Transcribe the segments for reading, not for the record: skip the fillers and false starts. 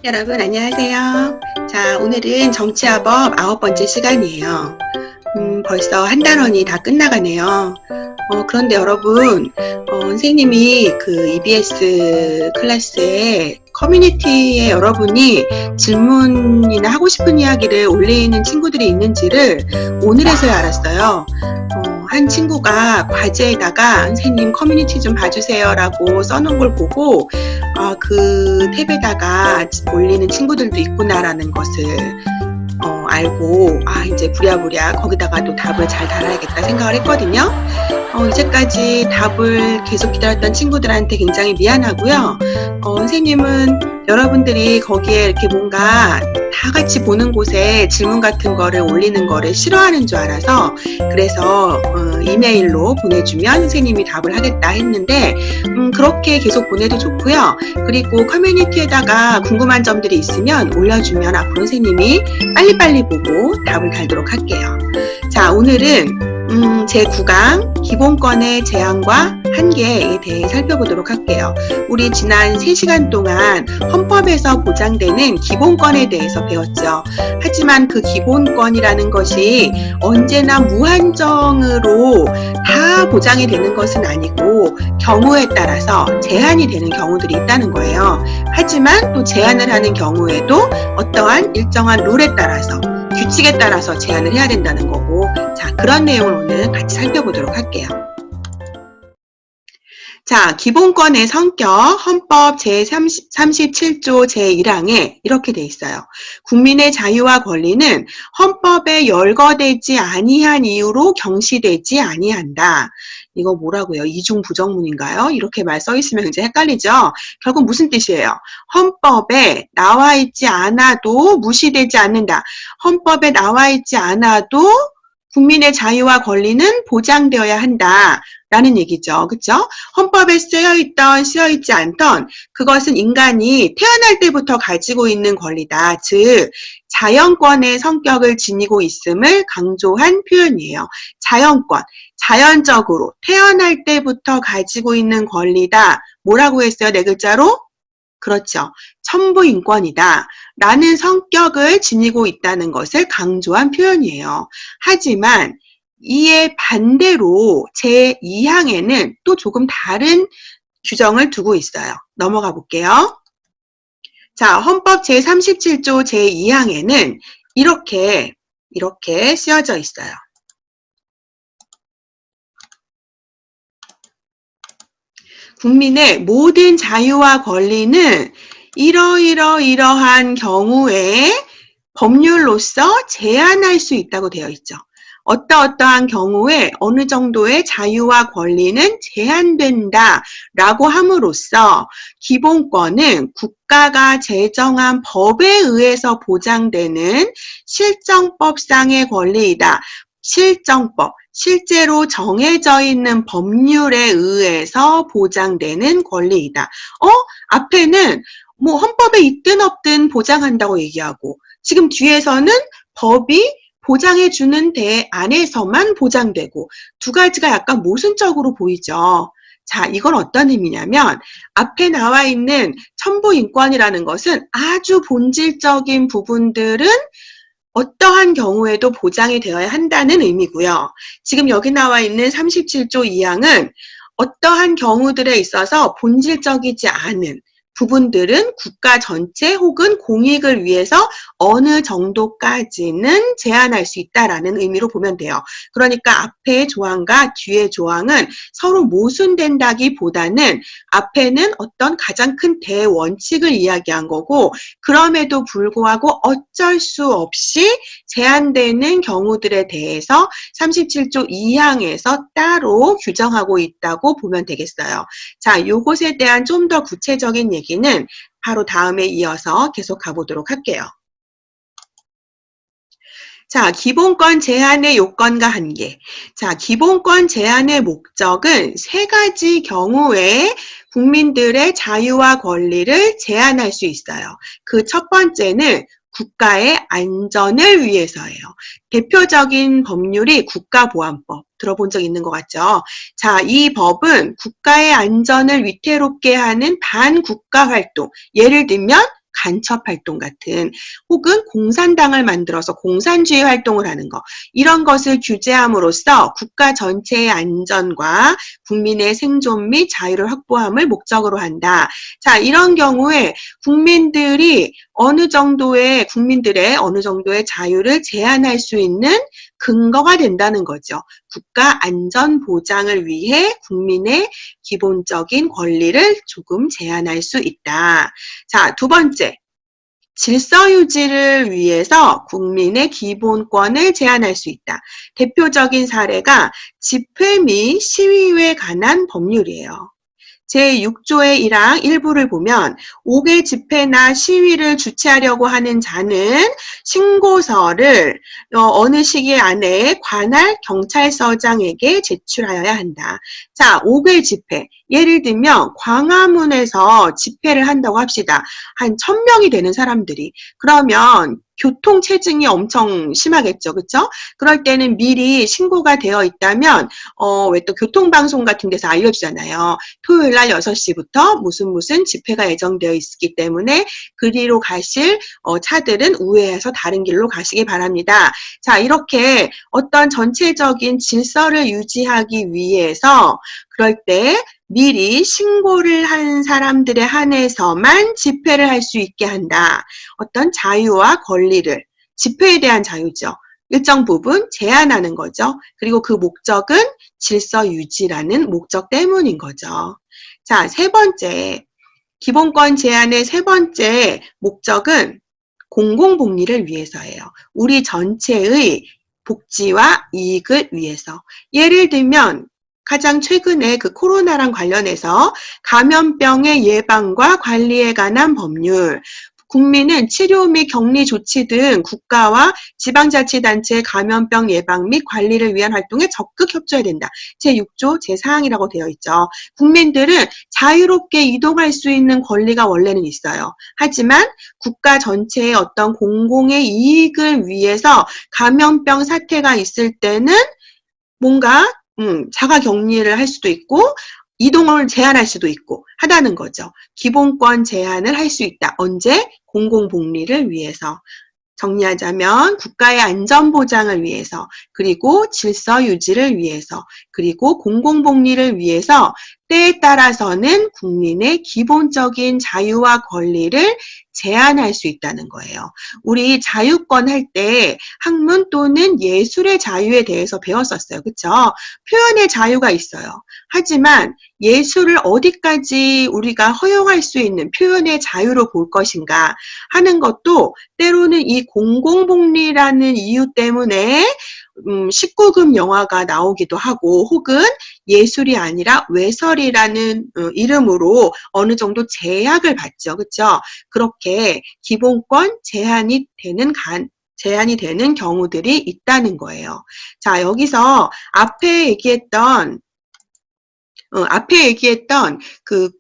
여러분 안녕하세요. 자, 오늘은 정치화법 9번째 시간이에요. 벌써 한 단원이 다 끝나가네요. 그런데 여러분, 선생님이 그 EBS 클래스에 커뮤니티에 여러분이 질문이나 하고 싶은 이야기를 올리는 친구들이 있는지를 오늘에서야 알았어요. 한 친구가 과제에다가 선생님 커뮤니티 좀 봐주세요 라고 써놓은 걸 보고 그 탭에다가 올리는 친구들도 있구나라는 것을 알고 이제 부랴부랴 거기다가도 답을 잘 달아야겠다 생각을 했거든요. 이제까지 답을 계속 기다렸던 친구들한테 굉장히 미안하고요. 선생님은 여러분들이 거기에 이렇게 뭔가 다 같이 보는 곳에 질문 같은 거를 올리는 거를 싫어하는 줄 알아서 그래서 이메일로 보내주면 선생님이 답을 하겠다 했는데 그렇게 계속 보내도 좋고요. 그리고 커뮤니티에다가 궁금한 점들이 있으면 올려주면 앞으로 선생님이 빨리빨리 보고 답을 달도록 할게요. 자, 오늘은 제9강 기본권의 제한과 한계에 대해 살펴보도록 할게요. 우리 지난 3시간 동안 헌법에서 보장되는 기본권에 대해서 배웠죠. 하지만 그 기본권이라는 것이 언제나 무한정으로 다 보장이 되는 것은 아니고 경우에 따라서 제한이 되는 경우들이 있다는 거예요. 하지만 또 제한을 하는 경우에도 어떠한 일정한 룰에 따라서 규칙에 따라서 제한을 해야 된다는 거고, 자, 그런 내용을 오늘 같이 살펴보도록 할게요. 자, 기본권의 성격, 헌법 제37조 제1항에 이렇게 돼 있어요. 국민의 자유와 권리는 헌법에 열거되지 아니한 이유로 경시되지 아니한다. 이거 뭐라고요? 이중 부정문인가요? 이렇게 말 써 있으면 굉장히 헷갈리죠? 결국 무슨 뜻이에요? 헌법에 나와 있지 않아도 무시되지 않는다. 헌법에 나와 있지 않아도 국민의 자유와 권리는 보장되어야 한다. 라는 얘기죠. 그쵸? 헌법에 쓰여있던 쓰여있지 않던 그것은 인간이 태어날 때부터 가지고 있는 권리다. 즉 자연권의 성격을 지니고 있음을 강조한 표현이에요. 자연권, 자연적으로 태어날 때부터 가지고 있는 권리다. 뭐라고 했어요? 네 글자로? 그렇죠. 천부인권이다. 라는 성격을 지니고 있다는 것을 강조한 표현이에요. 하지만 이에 반대로 제2항에는 또 조금 다른 규정을 두고 있어요. 넘어가 볼게요. 자, 헌법 제37조 제2항에는 이렇게 쓰여져 있어요. 국민의 모든 자유와 권리는 이러한 경우에 법률로서 제한할 수 있다고 되어 있죠. 어떠한 경우에 어느 정도의 자유와 권리는 제한된다 라고 함으로써 기본권은 국가가 제정한 법에 의해서 보장되는 실정법상의 권리이다. 실정법, 실제로 정해져 있는 법률에 의해서 보장되는 권리이다. 앞에는 뭐 헌법에 있든 없든 보장한다고 얘기하고 지금 뒤에서는 법이 보장해주는 데 안에서만 보장되고 두 가지가 약간 모순적으로 보이죠. 자, 이건 어떤 의미냐면 앞에 나와 있는 천부인권이라는 것은 아주 본질적인 부분들은 어떠한 경우에도 보장이 되어야 한다는 의미고요. 지금 여기 나와 있는 37조 2항은 어떠한 경우들에 있어서 본질적이지 않은 부분들은 국가 전체 혹은 공익을 위해서 어느 정도까지는 제한할 수 있다라는 의미로 보면 돼요. 그러니까 앞에 조항과 뒤에 조항은 서로 모순된다기보다는 앞에는 어떤 가장 큰 대원칙을 이야기한 거고 그럼에도 불구하고 어쩔 수 없이 제한되는 경우들에 대해서 37조 2항에서 따로 규정하고 있다고 보면 되겠어요. 자, 요것에 대한 좀 더 구체적인 얘기는 바로 다음에 이어서 계속 가보도록 할게요. 자, 기본권 제한의 요건과 한계. 자, 기본권 제한의 목적은 세 가지 경우에 국민들의 자유와 권리를 제한할 수 있어요. 그 첫 번째는 국가의 안전을 위해서예요. 대표적인 법률이 국가보안법. 들어본 적 있는 것 같죠? 자, 이 법은 국가의 안전을 위태롭게 하는 반국가 활동, 예를 들면 간첩 활동 같은, 혹은 공산당을 만들어서 공산주의 활동을 하는 거, 이런 것을 규제함으로써 국가 전체의 안전과 국민의 생존 및 자유를 확보함을 목적으로 한다. 자, 이런 경우에 국민들의 어느 정도의 자유를 제한할 수 있는 근거가 된다는 거죠. 국가 안전 보장을 위해 국민의 기본적인 권리를 조금 제한할 수 있다. 자, 두 번째. 질서 유지를 위해서 국민의 기본권을 제한할 수 있다. 대표적인 사례가 집회 및 시위에 관한 법률이에요. 제6조의 1항 일부를 보면 5개 집회나 시위를 주최하려고 하는 자는 신고서를 어느 시기 안에 관할 경찰서장에게 제출하여야 한다. 자, 5개 집회. 예를 들면 광화문에서 집회를 한다고 합시다. 한 1000명이 되는 사람들이. 그러면 교통체증이 엄청 심하겠죠. 그렇죠? 그럴 때는 미리 신고가 되어 있다면 왜 또 교통방송 같은 데서 알려주잖아요. 토요일 날 6시부터 무슨 집회가 예정되어 있기 때문에 그리로 가실 차들은 우회해서 다른 길로 가시기 바랍니다. 자, 이렇게 어떤 전체적인 질서를 유지하기 위해서 그럴 때 미리 신고를 한 사람들에 한해서만 집회를 할 수 있게 한다. 어떤 자유와 권리를, 집회에 대한 자유죠. 일정 부분 제한하는 거죠. 그리고 그 목적은 질서 유지라는 목적 때문인 거죠. 자, 세 번째, 기본권 제한의 세 번째 목적은 공공복리를 위해서예요. 우리 전체의 복지와 이익을 위해서. 예를 들면 가장 최근에 그 코로나랑 관련해서 감염병의 예방과 관리에 관한 법률, 국민은 치료 및 격리 조치 등 국가와 지방자치단체의 감염병 예방 및 관리를 위한 활동에 적극 협조해야 된다. 제6조 제4항이라고 되어 있죠. 국민들은 자유롭게 이동할 수 있는 권리가 원래는 있어요. 하지만 국가 전체의 어떤 공공의 이익을 위해서 감염병 사태가 있을 때는 뭔가 자가 격리를 할 수도 있고 이동을 제한할 수도 있고 하다는 거죠. 기본권 제한을 할 수 있다. 언제? 공공복리를 위해서. 정리하자면 국가의 안전보장을 위해서, 그리고 질서 유지를 위해서, 그리고 공공복리를 위해서 때에 따라서는 국민의 기본적인 자유와 권리를 제한할 수 있다는 거예요. 우리 자유권 할 때 학문 또는 예술의 자유에 대해서 배웠었어요. 그렇죠? 표현의 자유가 있어요. 하지만 예술을 어디까지 우리가 허용할 수 있는 표현의 자유로 볼 것인가 하는 것도 때로는 이 공공복리라는 이유 때문에 19금 영화가 나오기도 하고 혹은 예술이 아니라 외설이라는 이름으로 어느 정도 제약을 받죠. 그렇죠? 그렇게 기본권 제한이 되는 경우들이 있다는 거예요. 자, 여기서 앞에 얘기했던 그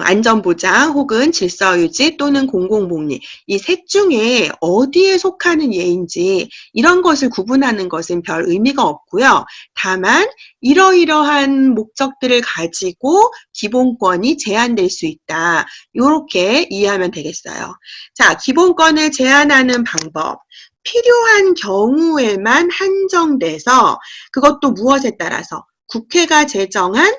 안전보장 혹은 질서유지 또는 공공복리, 이 셋 중에 어디에 속하는 예인지 이런 것을 구분하는 것은 별 의미가 없고요. 다만 이러이러한 목적들을 가지고 기본권이 제한될 수 있다. 이렇게 이해하면 되겠어요. 자, 기본권을 제한하는 방법. 필요한 경우에만 한정돼서 그것도 무엇에 따라서 국회가 제정한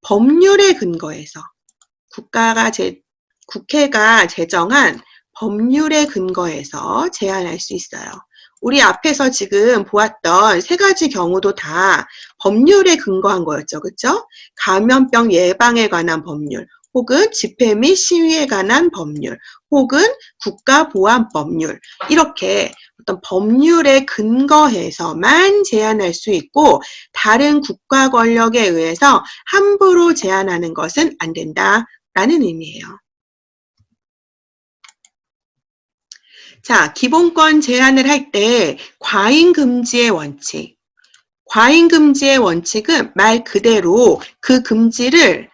법률에 근거해서 국회가 제정한 법률에 근거해서 제한할 수 있어요. 우리 앞에서 지금 보았던 세 가지 경우도 다 법률에 근거한 거였죠. 그렇죠? 감염병 예방에 관한 법률, 혹은 집회 및 시위에 관한 법률, 혹은 국가보안법률, 이렇게 어떤 법률에 근거해서만 제한할 수 있고 다른 국가 권력에 의해서 함부로 제한하는 것은 안 된다라는 의미예요. 자, 기본권 제한을 할 때 과잉금지의 원칙. 과잉금지의 원칙은 말 그대로 그 금지를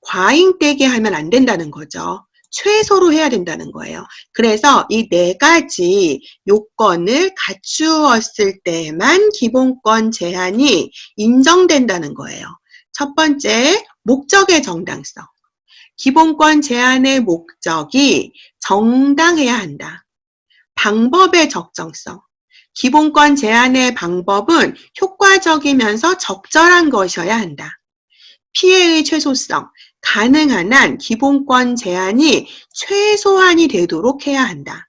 과잉되게 하면 안 된다는 거죠. 최소로 해야 된다는 거예요. 그래서 이 네 가지 요건을 갖추었을 때만 기본권 제한이 인정된다는 거예요. 첫 번째, 목적의 정당성. 기본권 제한의 목적이 정당해야 한다. 방법의 적정성. 기본권 제한의 방법은 효과적이면서 적절한 것이어야 한다. 피해의 최소성. 가능한 한 기본권 제한이 최소한이 되도록 해야 한다.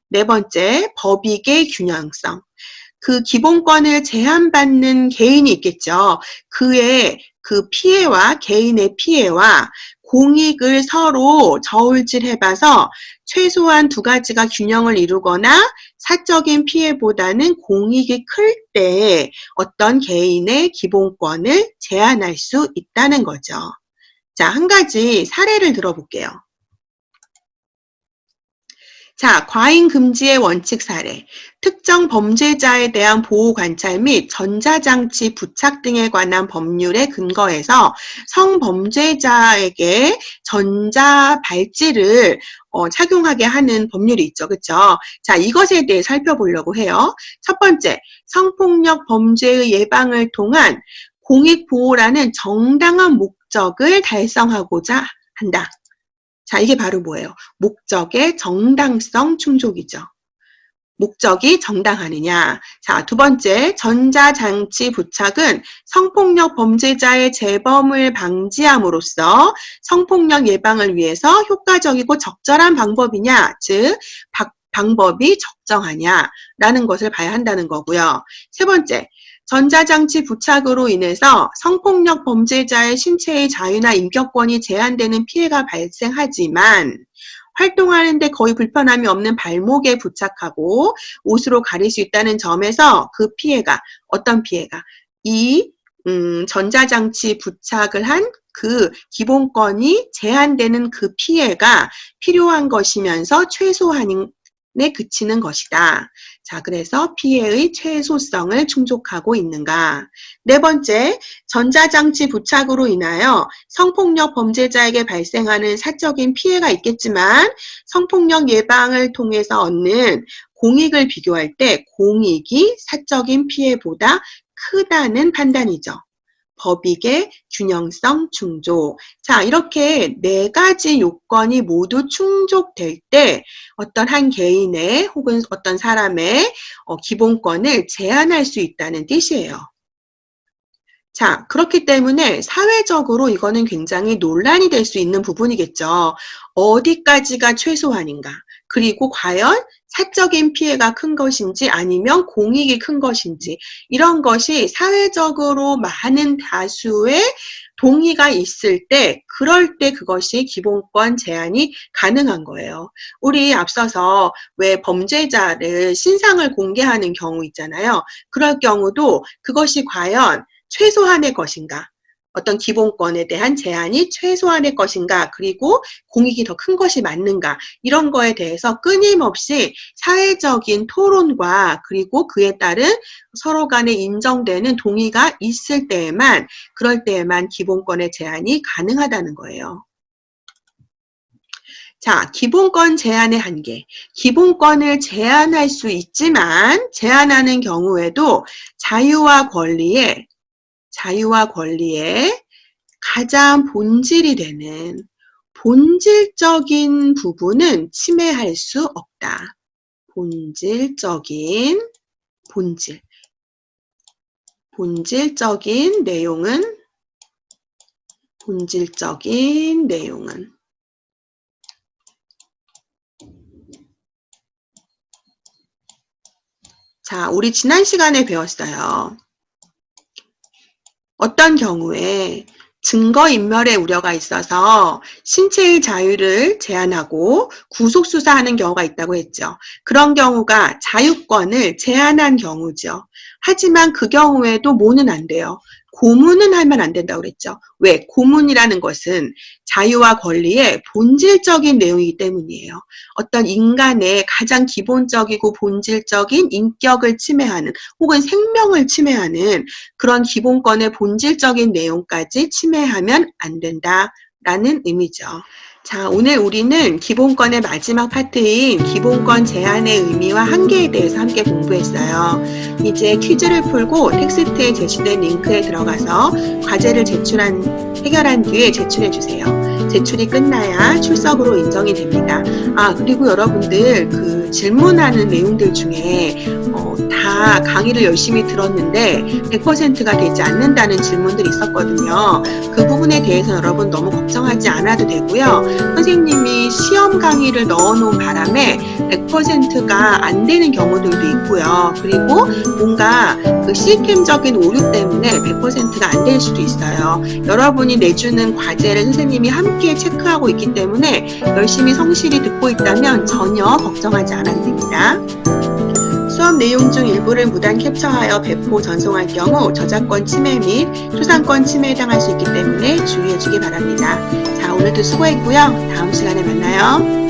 네 번째, 법익의 균형성. 그 기본권을 제한받는 개인이 있겠죠. 그의 그 피해와 개인의 피해와 공익을 서로 저울질해봐서 최소한 두 가지가 균형을 이루거나 사적인 피해보다는 공익이 클 때 어떤 개인의 기본권을 제한할 수 있다는 거죠. 자, 한 가지 사례를 들어볼게요. 자, 과잉 금지의 원칙 사례. 특정 범죄자에 대한 보호 관찰 및 전자장치 부착 등에 관한 법률에 근거해서 성범죄자에게 전자발찌를 착용하게 하는 법률이 있죠. 그렇죠? 자, 이것에 대해 살펴보려고 해요. 첫 번째, 성폭력 범죄의 예방을 통한 공익보호라는 정당한 목적을 달성하고자 한다. 자, 이게 바로 뭐예요? 목적의 정당성 충족이죠. 목적이 정당하느냐. 자, 두 번째, 전자장치 부착은 성폭력 범죄자의 재범을 방지함으로써 성폭력 예방을 위해서 효과적이고 적절한 방법이냐, 즉 방법이 적정하냐라는 것을 봐야 한다는 거고요. 세 번째, 전자장치 부착으로 인해서 성폭력 범죄자의 신체의 자유나 인격권이 제한되는 피해가 발생하지만 활동하는 데 거의 불편함이 없는 발목에 부착하고 옷으로 가릴 수 있다는 점에서 그 피해가, 어떤 피해가? 이 전자장치 부착을 한 그 기본권이 제한되는 그 피해가 필요한 것이면서 최소한에 그치는 것이다. 자, 그래서 피해의 최소성을 충족하고 있는가. 네 번째, 전자장치 부착으로 인하여 성폭력 범죄자에게 발생하는 사적인 피해가 있겠지만 성폭력 예방을 통해서 얻는 공익을 비교할 때 공익이 사적인 피해보다 크다는 판단이죠. 법익의 균형성 충족. 자, 이렇게 네 가지 요건이 모두 충족될 때 어떤 한 개인의 혹은 어떤 사람의 기본권을 제한할 수 있다는 뜻이에요. 자, 그렇기 때문에 사회적으로 이거는 굉장히 논란이 될 수 있는 부분이겠죠. 어디까지가 최소한인가? 그리고 과연 사적인 피해가 큰 것인지 아니면 공익이 큰 것인지 이런 것이 사회적으로 많은 다수의 동의가 있을 때 그럴 때 그것이 기본권 제한이 가능한 거예요. 우리 앞서서 왜 범죄자를 신상을 공개하는 경우 있잖아요. 그럴 경우도 그것이 과연 최소한의 것인가? 어떤 기본권에 대한 제한이 최소한의 것인가? 그리고 공익이 더 큰 것이 맞는가? 이런 거에 대해서 끊임없이 사회적인 토론과 그리고 그에 따른 서로 간에 인정되는 동의가 있을 때에만, 그럴 때에만 기본권의 제한이 가능하다는 거예요. 자, 기본권 제한의 한계. 기본권을 제한할 수 있지만 제한하는 경우에도 자유와 권리에 가장 본질이 되는 본질적인 부분은 침해할 수 없다. 본질적인 내용은 자, 우리 지난 시간에 배웠어요. 어떤 경우에 증거인멸의 우려가 있어서 신체의 자유를 제한하고 구속수사하는 경우가 있다고 했죠. 그런 경우가 자유권을 제한한 경우죠. 하지만 그 경우에도 뭐는 안 돼요. 고문은 하면 안 된다고 그랬죠. 왜? 고문이라는 것은 자유와 권리의 본질적인 내용이기 때문이에요. 어떤 인간의 가장 기본적이고 본질적인 인격을 침해하는 혹은 생명을 침해하는 그런 기본권의 본질적인 내용까지 침해하면 안 된다라는 의미죠. 자, 오늘 우리는 기본권의 마지막 파트인 기본권 제한의 의미와 한계에 대해서 함께 공부했어요. 이제 퀴즈를 풀고 텍스트에 제시된 링크에 들어가서 과제를 해결한 뒤에 제출해 주세요. 제출이 끝나야 출석으로 인정이 됩니다. 그리고 여러분들 그 질문하는 내용들 중에 다 강의를 열심히 들었는데 100%가 되지 않는다는 질문들이 있었거든요. 그 부분에 대해서 여러분 너무 걱정하지 않아도 되고요. 선생님이 시험 강의를 넣어놓은 바람에 100%가 안 되는 경우들도 있고요. 그리고 뭔가 그 시스템적인 오류 때문에 100%가 안 될 수도 있어요. 여러분이 내주는 과제를 선생님이 함께 체크하고 있기 때문에 열심히 성실히 듣고 있다면 전혀 걱정하지 않아도 됩니다. 수업 내용 중 일부를 무단 캡처하여 배포, 전송할 경우 저작권 침해 및 초상권 침해에 해당할 수 있기 때문에 주의해 주기 바랍니다. 자, 오늘도 수고했고요. 다음 시간에 만나요.